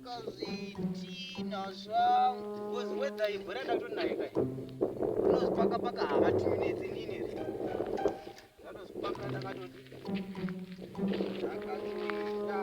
Kazitina zvangu was weather ibhora ndatonai kai unozipaka paka hava 2 minutes inini ndanozipaka ndakatoti ndakasvika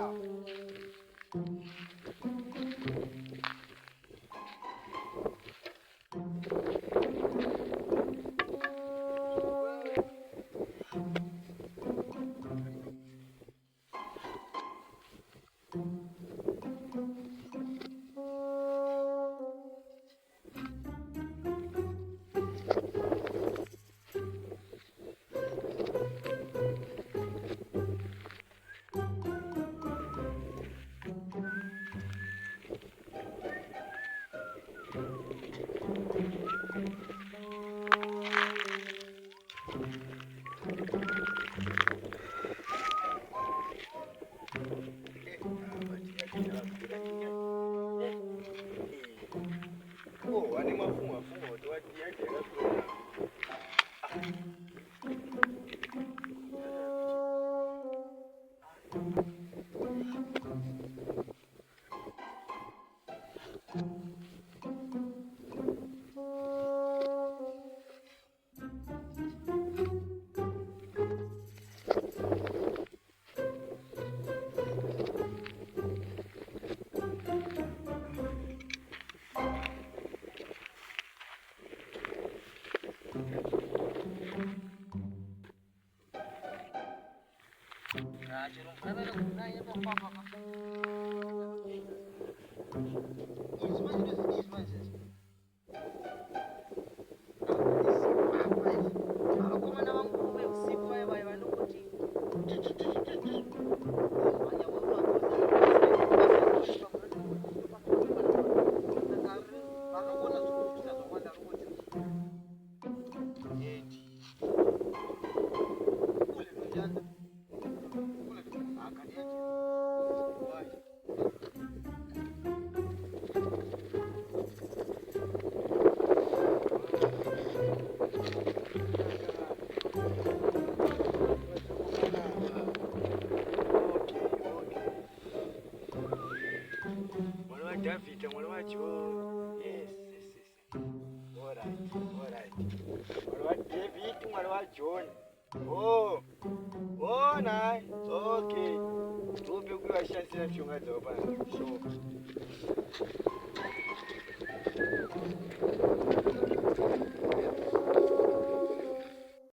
wane mafunga kuti wadiyaga David, what about you? Yes. All right. What about David? What about John? Oh, nice. Okay. Hope you guys shall see a few minutes. Sure.